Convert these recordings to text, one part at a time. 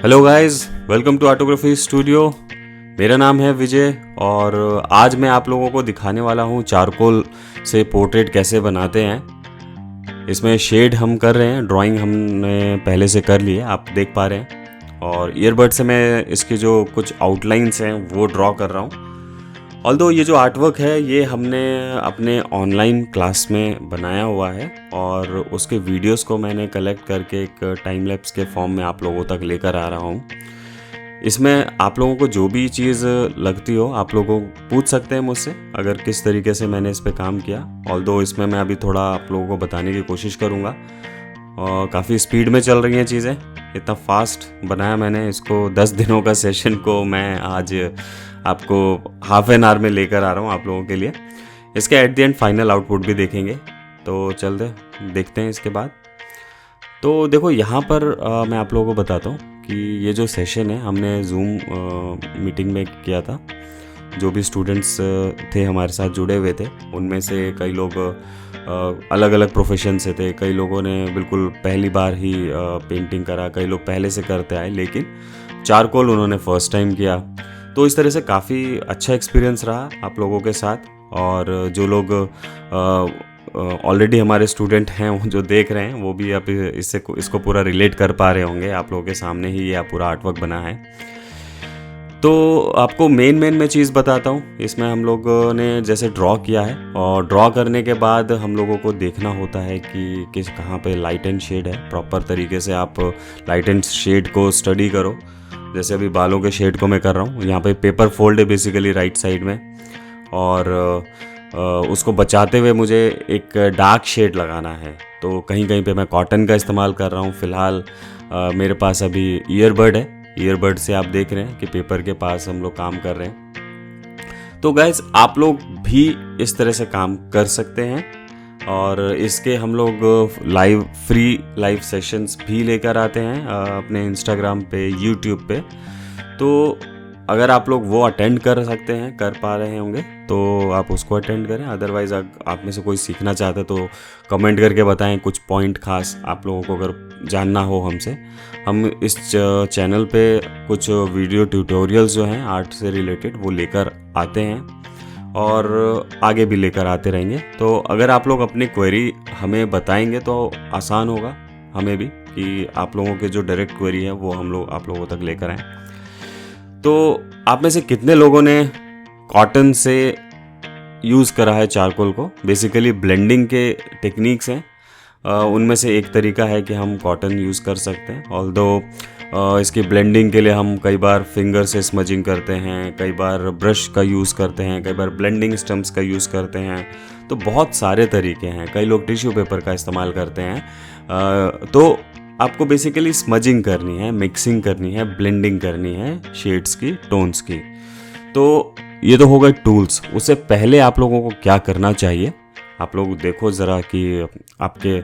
Hello guys, welcome to autography studio. मेरा नाम है विजय और आज मैं आप लोगों को दिखाने वाला हूँ चारकोल से पोर्ट्रेट कैसे बनाते हैं। इसमें शेड हम कर रहे हैं, ड्राइंग हमने पहले से कर ली है, आप देख पा रहे हैं। और ईयरबड से मैं इसकी जो कुछ आउटलाइंस हैं वो ड्रॉ कर रहा हूँ। ऑल्दो ये जो आर्टवर्क है ये हमने अपने ऑनलाइन क्लास में बनाया हुआ है और उसके वीडियोस को मैंने कलेक्ट करके एक टाइम लैप्स के फॉर्म में आप लोगों तक लेकर आ रहा हूँ। इसमें आप लोगों को जो भी चीज़ लगती हो आप लोगों को पूछ सकते हैं मुझसे, अगर किस तरीके से मैंने इस पे काम किया। ऑल्दो इसमें मैं अभी थोड़ा आप लोगों को बताने की कोशिश करूँगा और काफ़ी स्पीड में चल रही हैं चीज़ें, इतना फास्ट बनाया मैंने इसको। 10 दिनों का सेशन को मैं आज आपको हाफ एन आवर में लेकर आ रहा हूँ आप लोगों के लिए। इसके at the end final output भी देखेंगे, तो चलते देखते हैं इसके बाद। तो देखो यहाँ पर मैं आप लोगों को बताता हूँ कि ये जो सेशन है हमने जूम मीटिंग में किया था। जो भी स्टूडेंट्स थे हमारे साथ जुड़े हुए थे उनमें से कई लोग अलग अलग प्रोफेशन से थे, कई लोगों ने बिल्कुल पहली बार ही पेंटिंग करा, कई लोग पहले से करते आए लेकिन चारकोल उन्होंने फर्स्ट टाइम किया। तो इस तरह से काफ़ी अच्छा एक्सपीरियंस रहा आप लोगों के साथ। और जो लोग ऑलरेडी हमारे स्टूडेंट हैं वो जो देख रहे हैं वो भी अब इसको पूरा रिलेट कर पा रहे होंगे। आप लोगों के सामने ही ये पूरा आर्टवर्क बना है। तो आपको मेन मैं चीज़ बताता हूँ। इसमें हम लोगों ने जैसे ड्रॉ किया है और ड्रॉ करने के बाद हम लोगों को देखना होता है कि किस कहाँ पे लाइट एंड शेड है। प्रॉपर तरीके से आप लाइट एंड शेड को स्टडी करो। जैसे अभी बालों के शेड को मैं कर रहा हूँ, यहाँ पे पेपर फोल्ड है बेसिकली राइट साइड में, और उसको बचाते हुए मुझे एक डार्क शेड लगाना है। तो कहीं कहीं पे मैं कॉटन का इस्तेमाल कर रहा हूँ। फ़िलहाल मेरे पास अभी ईयरबड है, ईयरबड से आप देख रहे हैं कि पेपर के पास हम लोग काम कर रहे हैं। तो गाइस आप लोग भी इस तरह से काम कर सकते हैं और इसके हम लोग फ्री लाइव सेशंस भी लेकर आते हैं अपने इंस्टाग्राम पे, यूट्यूब पे। तो अगर आप लोग वो अटेंड कर सकते हैं, कर पा रहे होंगे तो आप उसको अटेंड करें। अदरवाइज़ आप में से कोई सीखना चाहता है तो कमेंट करके बताएं कुछ पॉइंट खास आप लोगों को अगर जानना हो हमसे। हम इस चैनल पे कुछ वीडियो ट्यूटोरियल्स जो हैं आर्ट से रिलेटेड वो लेकर आते हैं और आगे भी लेकर आते रहेंगे। तो अगर आप लोग अपनी क्वेरी हमें बताएंगे तो आसान होगा हमें भी कि आप लोगों के जो डायरेक्ट क्वेरी है वो हम लोग आप लोगों तक लेकर आएँ। तो आप में से कितने लोगों ने कॉटन से यूज़ करा है चारकोल को? बेसिकली ब्लेंडिंग के टेक्निक्स हैं, उनमें से एक तरीका है कि हम कॉटन यूज़ कर सकते हैं। ऑल्दो इसकी ब्लेंडिंग के लिए हम कई बार फिंगर से स्मजिंग करते हैं, कई बार ब्रश का यूज़ करते हैं, कई बार ब्लेंडिंग स्टम्प्स का यूज़ करते हैं। तो बहुत सारे तरीके हैं। कई लोग टिश्यू पेपर का इस्तेमाल करते हैं। तो आपको बेसिकली स्मजिंग करनी है, मिक्सिंग करनी है, ब्लेंडिंग करनी है शेड्स की, टोन्स की। तो ये तो होगा टूल्स। उससे पहले आप लोगों को क्या करना चाहिए, आप लोग देखो ज़रा कि आपके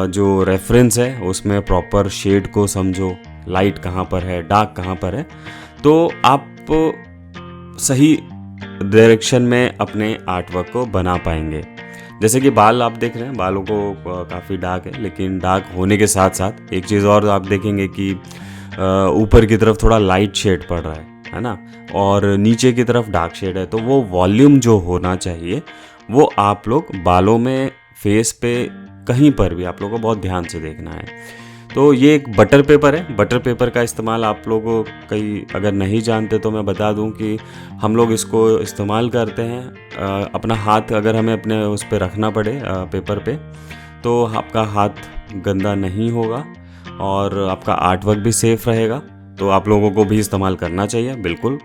जो रेफरेंस है उसमें प्रॉपर शेड को समझो, लाइट कहाँ पर है, डार्क कहाँ पर है, तो आप सही डायरेक्शन में अपने आर्टवर्क को बना पाएंगे। जैसे कि बाल आप देख रहे हैं, बालों को काफ़ी डार्क है, लेकिन डार्क होने के साथ साथ एक चीज़ और आप देखेंगे कि ऊपर की तरफ थोड़ा लाइट शेड पड़ रहा है ना, और नीचे की तरफ डार्क शेड है। तो वो वॉल्यूम जो होना चाहिए वो आप लोग बालों में, फेस पे, कहीं पर भी आप लोगों को बहुत ध्यान से देखना है। तो ये एक बटर पेपर है। बटर पेपर का इस्तेमाल आप लोगों कई अगर नहीं जानते तो मैं बता दूं कि हम लोग इसको इस्तेमाल करते हैं। अपना हाथ अगर हमें अपने उस पर रखना पड़े पेपर पे तो आपका हाथ गंदा नहीं होगा और आपका आर्टवर्क भी सेफ रहेगा। तो आप लोगों को भी इस्तेमाल करना चाहिए बिल्कुल।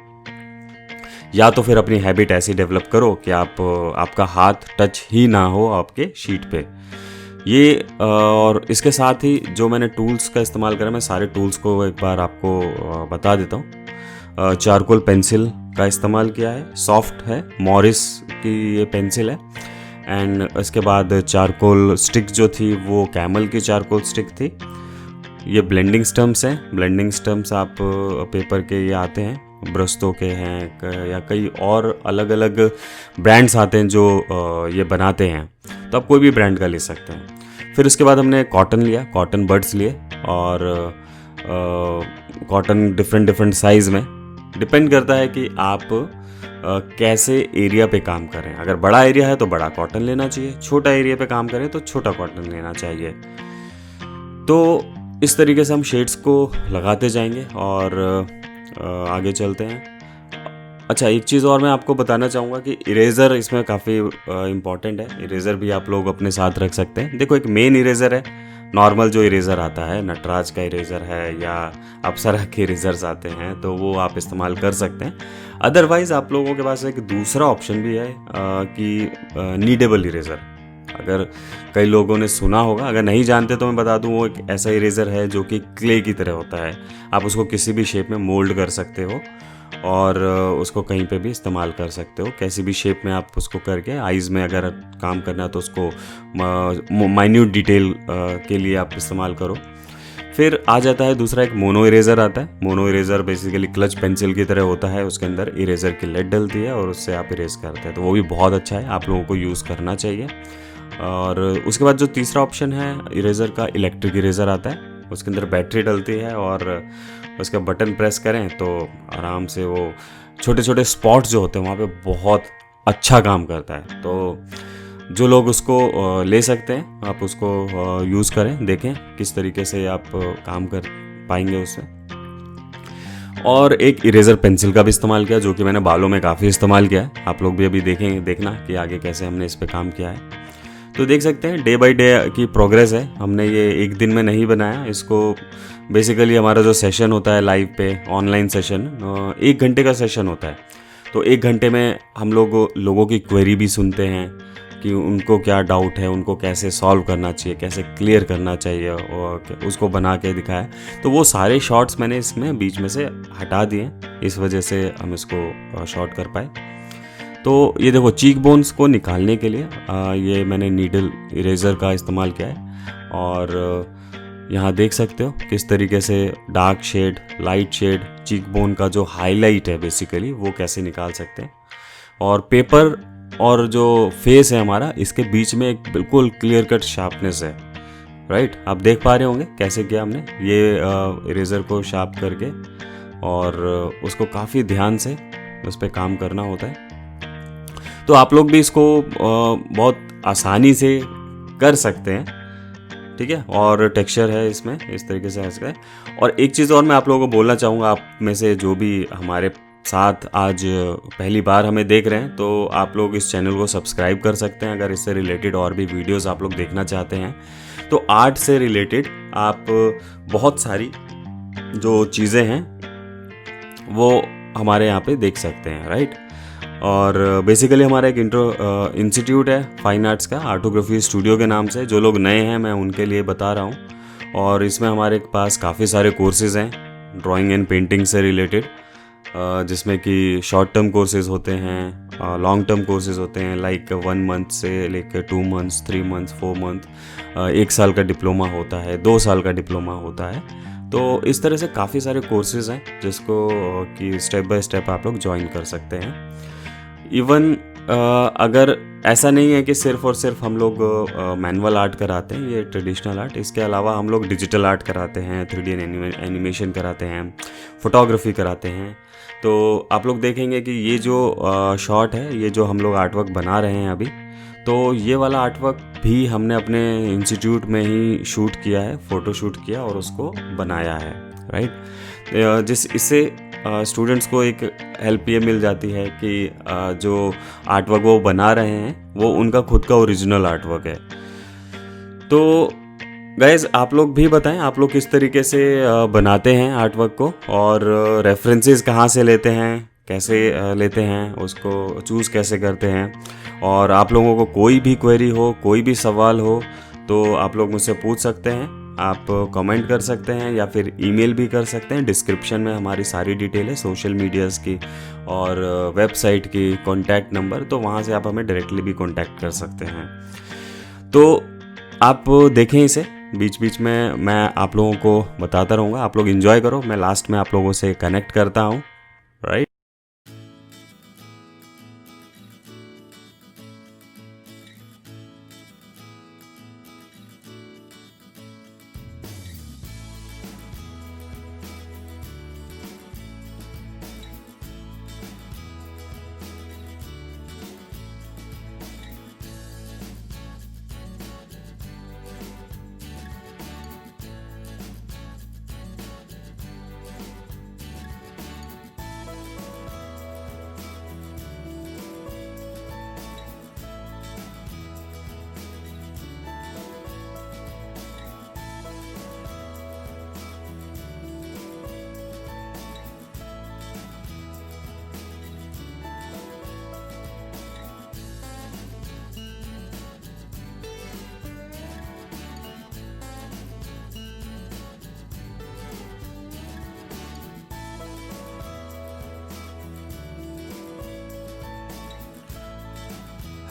या तो फिर अपनी हैबिट ऐसी डेवलप करो कि आपका हाथ टच ही ना हो आपके शीट पे। ये और इसके साथ ही जो मैंने टूल्स का इस्तेमाल करा, मैं सारे टूल्स को एक बार आपको बता देता हूँ। चारकोल पेंसिल का इस्तेमाल किया है, सॉफ्ट है, मॉरिस की ये पेंसिल है। एंड इसके बाद चारकोल स्टिक जो थी वो कैमल की चारकोल स्टिक थी। ये ब्लेंडिंग स्टम्प्स हैं। ब्लेंडिंग स्टम्प्स आप पेपर के ये आते हैं, ब्रस्तों के हैं या कई और अलग अलग ब्रांड्स आते हैं जो ये बनाते हैं, तो आप कोई भी ब्रांड का ले सकते हैं। फिर उसके बाद हमने कॉटन लिया, कॉटन बड्स लिए और कॉटन डिफरेंट डिफरेंट साइज़ में, डिपेंड करता है कि आप कैसे एरिया पे काम करें। अगर बड़ा एरिया है तो बड़ा कॉटन लेना चाहिए, छोटा एरिया पे काम करें तो छोटा कॉटन लेना चाहिए। तो इस तरीके से हम शेड्स को लगाते जाएंगे और आगे चलते हैं। अच्छा, एक चीज़ और मैं आपको बताना चाहूँगा कि इरेज़र इसमें काफ़ी इम्पॉर्टेंट है। इरेज़र भी आप लोग अपने साथ रख सकते हैं। देखो, एक मेन इरेज़र है, नॉर्मल जो इरेज़र आता है, नटराज का इरेज़र है या अप्सरा के इरेज़र्स आते हैं, तो वो आप इस्तेमाल कर सकते हैं। अदरवाइज़ आप लोगों के पास एक दूसरा ऑप्शन भी है कि नीडेबल इरेज़र। अगर कई लोगों ने सुना होगा, अगर नहीं जानते तो मैं बता दूं, वो एक ऐसा इरेज़र है जो कि क्ले की तरह होता है। आप उसको किसी भी शेप में मोल्ड कर सकते हो और उसको कहीं पे भी इस्तेमाल कर सकते हो, कैसी भी शेप में आप उसको करके। आइज़ में अगर काम करना है तो उसको माइन्यूट डिटेल के लिए आप इस्तेमाल करो। फिर आ जाता है दूसरा, एक मोनो इरेज़र आता है। Mono eraser basically clutch pencil की तरह होता है, उसके अंदर इरेज़र की लेड डलती है और उससे आप इरेज़ करते हैं, तो वो भी बहुत अच्छा है, आप लोगों को यूज़ करना चाहिए। और उसके बाद जो तीसरा ऑप्शन है इरेज़र का, इलेक्ट्रिक इरेज़र आता है। उसके अंदर बैटरी डलती है और उसका बटन प्रेस करें तो आराम से वो छोटे छोटे स्पॉट्स जो होते हैं वहाँ पे बहुत अच्छा काम करता है। तो जो लोग उसको ले सकते हैं, आप उसको यूज़ करें, देखें किस तरीके से आप काम कर पाएंगे उससे। और एक इरेज़र पेंसिल का भी इस्तेमाल किया, जो कि मैंने बालों में काफ़ी इस्तेमाल किया है। आप लोग भी अभी देखना कि आगे कैसे हमने इस पर काम किया है। तो देख सकते हैं डे बाय डे की प्रोग्रेस है। हमने ये एक दिन में नहीं बनाया इसको। बेसिकली हमारा जो सेशन होता है लाइव पे, ऑनलाइन सेशन 1 घंटे का सेशन होता है। तो 1 घंटे में हम लोगों की क्वेरी भी सुनते हैं कि उनको क्या डाउट है, उनको कैसे सॉल्व करना चाहिए, कैसे क्लियर करना चाहिए, और उसको बना के दिखाया। तो वो सारे शॉर्ट्स मैंने इसमें बीच में से हटा दिए, इस वजह से हम इसको शॉर्ट कर पाए। तो ये देखो, चीक बोन्स को निकालने के लिए ये मैंने नीडल इरेज़र का इस्तेमाल किया है। और यहाँ देख सकते हो किस तरीके से dark shade, light shade, cheek bone का जो हाईलाइट है बेसिकली वो कैसे निकाल सकते हैं। और पेपर और जो फेस है हमारा, इसके बीच में एक बिल्कुल क्लियर कट शार्पनेस है, राइट। आप देख पा रहे होंगे कैसे किया हमने ये इरेज़र को शार्प करके, और उसको काफ़ी ध्यान से उस पर काम करना होता है। तो आप लोग भी इसको बहुत आसानी से कर सकते हैं, ठीक है। और टेक्सचर है इसमें इस तरीके से इसका है। और एक चीज़ और मैं आप लोगों को बोलना चाहूँगा, आप में से जो भी हमारे साथ आज पहली बार हमें देख रहे हैं, तो आप लोग इस चैनल को सब्सक्राइब कर सकते हैं अगर इससे रिलेटेड और भी वीडियोस आप लोग देखना चाहते हैं। तो आर्ट से रिलेटेड आप बहुत सारी जो चीज़ें हैं वो हमारे यहाँ पे देख सकते हैं, राइट। और बेसिकली हमारा एक इंस्टीट्यूट है फाइन आर्ट्स का, आर्टोग्राफी स्टूडियो के नाम से। जो लोग नए हैं मैं उनके लिए बता रहा हूँ। और इसमें हमारे पास काफ़ी सारे कोर्सेज़ हैं ड्राइंग एंड पेंटिंग से रिलेटेड, जिसमें कि शॉर्ट टर्म कोर्सेज़ होते हैं, लॉन्ग टर्म कोर्सेज़ होते हैं, लाइक 1 मंथ से लेकर 2 मंथ्स, 3 मंथ्स, 4 मंथ, 1 साल का डिप्लोमा होता है, 2 साल का डिप्लोमा होता है। तो इस तरह से काफ़ी सारे कोर्सेज़ हैं जिसको कि स्टेप बाय स्टेप आप लोग ज्वाइन कर सकते हैं। इवन अगर ऐसा नहीं है कि सिर्फ और सिर्फ हम लोग मैनुअल आर्ट कराते हैं, ये ट्रेडिशनल आर्ट, इसके अलावा हम लोग डिजिटल आर्ट कराते हैं, 3D एनिमेशन कराते हैं, फोटोग्राफी कराते हैं। तो आप लोग देखेंगे कि ये जो शॉट है, ये जो हम लोग आर्टवर्क बना रहे हैं अभी, तो ये वाला आर्टवर्क भी हमने अपने इंस्टीट्यूट में ही शूट किया है, फ़ोटो शूट किया और उसको बनाया है, राइट। इससे स्टूडेंट्स को एक हेल्प ये मिल जाती है कि जो आर्टवर्क वो बना रहे हैं वो उनका खुद का ओरिजिनल आर्टवर्क है। तो गाइज, आप लोग भी बताएं आप लोग किस तरीके से बनाते हैं आर्टवर्क को, और रेफरेंसेस कहाँ से लेते हैं, कैसे लेते हैं, उसको चूज़ कैसे करते हैं। और आप लोगों को कोई भी क्वेरी हो, कोई भी सवाल हो, तो आप लोग मुझसे पूछ सकते हैं। आप कमेंट कर सकते हैं या फिर ईमेल भी कर सकते हैं। डिस्क्रिप्शन में हमारी सारी डिटेल है, सोशल मीडियाज़ की और वेबसाइट की, कॉन्टैक्ट नंबर, तो वहाँ से आप हमें डायरेक्टली भी कॉन्टैक्ट कर सकते हैं। तो आप देखें इसे, बीच बीच में मैं आप लोगों को बताता रहूँगा, आप लोग एंजॉय करो, मैं लास्ट में आप लोगों से कनेक्ट करता हूँ, राइट।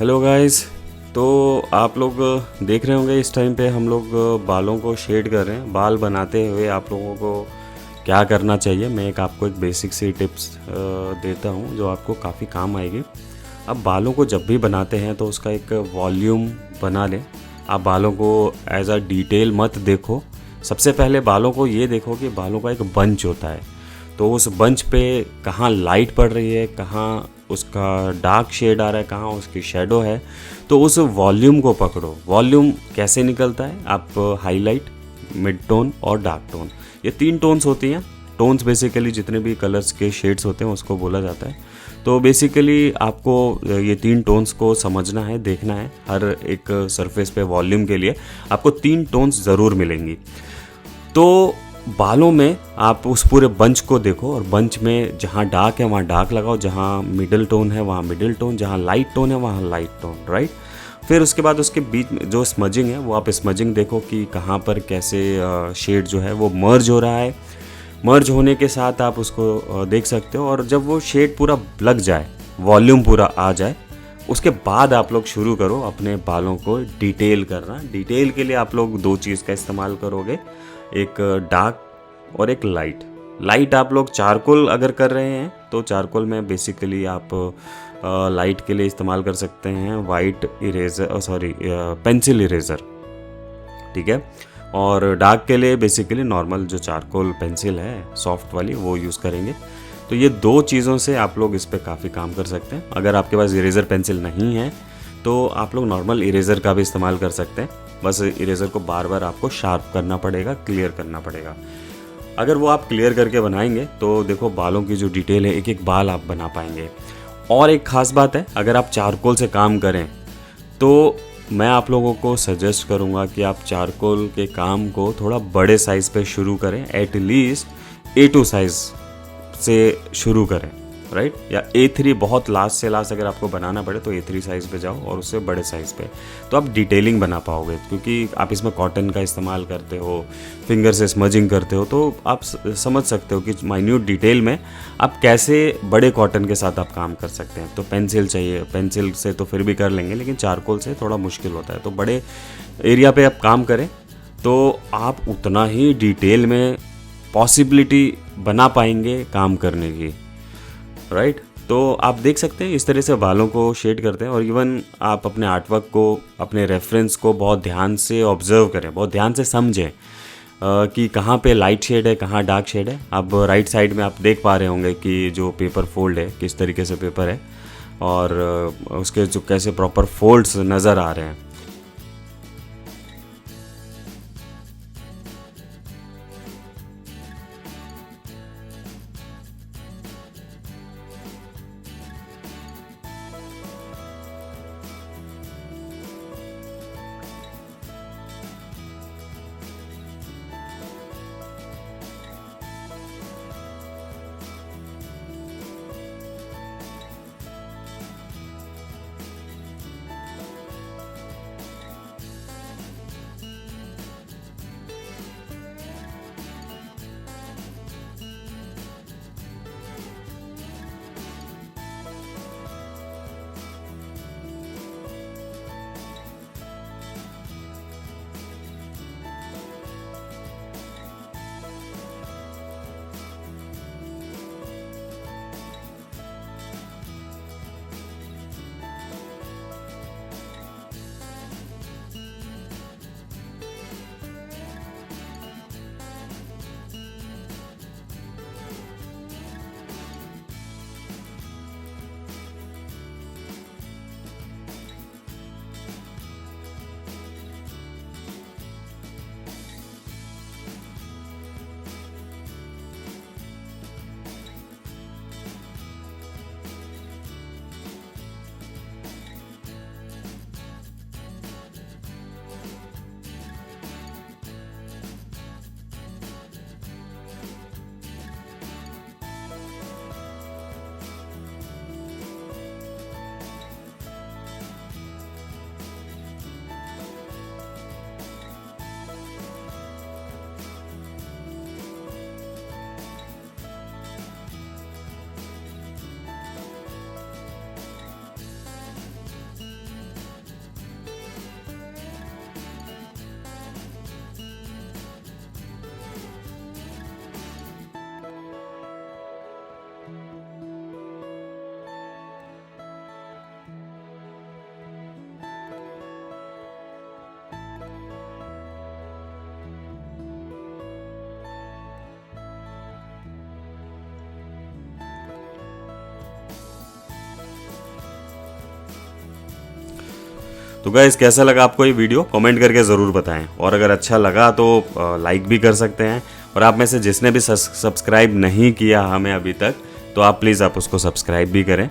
Hello guys. तो आप लोग देख रहे होंगे इस टाइम पे हम लोग बालों को शेड कर रहे हैं। बाल बनाते हुए आप लोगों को क्या करना चाहिए, मैं आपको एक बेसिक सी टिप्स देता हूँ जो आपको काफ़ी काम आएगी। अब बालों को जब भी बनाते हैं तो उसका एक वॉल्यूम बना लें। आप बालों को एज अ डिटेल मत देखो। सबसे पहले बालों को ये देखो कि बालों का एक बंच होता है, तो उस बंच पे कहाँ लाइट पड़ रही है, कहाँ उसका डार्क शेड आ रहा है, कहाँ उसकी शेडो है। तो उस वॉल्यूम को पकड़ो। वॉल्यूम कैसे निकलता है, आप हाईलाइट, मिड टोन और डार्क टोन, ये 3 टोन्स होती हैं। टोन्स बेसिकली जितने भी कलर्स के शेड्स होते हैं उसको बोला जाता है। तो बेसिकली आपको ये 3 टोन्स को समझना है, देखना है। हर एक सरफेस पे वॉल्यूम के लिए आपको 3 टोन्स ज़रूर मिलेंगी। तो बालों में आप उस पूरे बंच को देखो और बंच में जहाँ डार्क है वहाँ डार्क लगाओ, जहाँ मिडिल टोन है वहाँ मिडिल टोन, जहाँ लाइट टोन है वहाँ लाइट टोन, राइट। फिर उसके बाद उसके बीच में जो स्मजिंग है वो आप स्मजिंग देखो कि कहाँ पर कैसे शेड जो है वो मर्ज हो रहा है। मर्ज होने के साथ आप उसको देख सकते हो, और जब वो शेड पूरा लग जाए, वॉल्यूम पूरा आ जाए, उसके बाद आप लोग शुरू करो अपने बालों को डिटेल करना। डिटेल के लिए आप लोग 2 चीज़ का इस्तेमाल करोगे, एक डार्क और एक लाइट। लाइट आप लोग चारकोल अगर कर रहे हैं तो चारकोल में बेसिकली आप लाइट के लिए इस्तेमाल कर सकते हैं वाइट इरेजर, पेंसिल इरेज़र, ठीक है। और डार्क के लिए बेसिकली नॉर्मल जो चारकोल पेंसिल है सॉफ्ट वाली वो यूज़ करेंगे। तो ये 2 चीज़ों से आप लोग इस पर काफ़ी काम कर सकते हैं। अगर आपके पास इरेज़र पेंसिल नहीं है तो आप लोग नॉर्मल इरेज़र का भी इस्तेमाल कर सकते हैं। बस इरेज़र को बार बार आपको शार्प करना पड़ेगा, क्लियर करना पड़ेगा। अगर वो आप क्लियर करके बनाएंगे तो देखो बालों की जो डिटेल है, एक एक बाल आप बना पाएंगे। और एक ख़ास बात है, अगर आप चारकोल से काम करें तो मैं आप लोगों को सजेस्ट करूंगा कि आप चारकोल के काम को थोड़ा बड़े साइज़ पे शुरू करें। एटलीस्ट A2 साइज़ से शुरू करें, राइट। या A3, बहुत लास्ट से लास्ट अगर आपको बनाना पड़े तो A3 साइज़ पे जाओ और उससे बड़े साइज़ पे, तो आप डिटेलिंग बना पाओगे। क्योंकि आप इसमें कॉटन का इस्तेमाल करते हो, फिंगर से स्मजिंग करते हो, तो आप समझ सकते हो कि माइन्यूट डिटेल में आप कैसे बड़े कॉटन के साथ आप काम कर सकते हैं। तो पेंसिल चाहिए, पेंसिल से तो फिर भी कर लेंगे, लेकिन चारकोल से थोड़ा मुश्किल होता है। तो बड़े एरिया पे आप काम करें तो आप उतना ही डिटेल में पॉसिबिलिटी बना पाएंगे काम करने की, राइट। तो आप देख सकते हैं इस तरह से बालों को शेड करते हैं। और इवन आप अपने आर्टवर्क को, अपने रेफरेंस को बहुत ध्यान से ऑब्जर्व करें, बहुत ध्यान से समझें कि कहाँ पे लाइट शेड है, कहाँ डार्क शेड है। अब राइट साइड में आप देख पा रहे होंगे कि जो पेपर फोल्ड है किस तरीके से पेपर है, और उसके जो कैसे प्रॉपर फोल्ड्स नज़र आ रहे हैं। तो गाइस कैसा लगा आपको ये वीडियो कमेंट करके ज़रूर बताएं, और अगर अच्छा लगा तो लाइक भी कर सकते हैं। और आप में से जिसने भी सब्सक्राइब नहीं किया हमें अभी तक, तो आप प्लीज़ आप उसको सब्सक्राइब भी करें।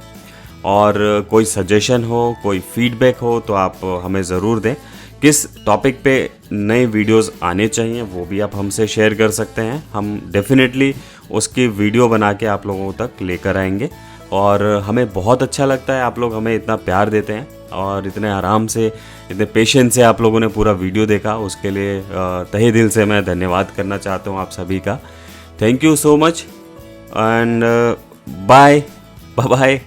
और कोई सजेशन हो, कोई फीडबैक हो तो आप हमें ज़रूर दें। किस टॉपिक पे नए वीडियोस आने चाहिए वो भी आप हमसे शेयर कर सकते हैं। हम डेफिनेटली उसकी वीडियो बना के आप लोगों तक लेकर आएंगे। और हमें बहुत अच्छा लगता है आप लोग हमें इतना प्यार देते हैं, और इतने आराम से, इतने पेशेंस से आप लोगों ने पूरा वीडियो देखा, उसके लिए तहे दिल से मैं धन्यवाद करना चाहता हूँ आप सभी का। Thank you so much and bye bye.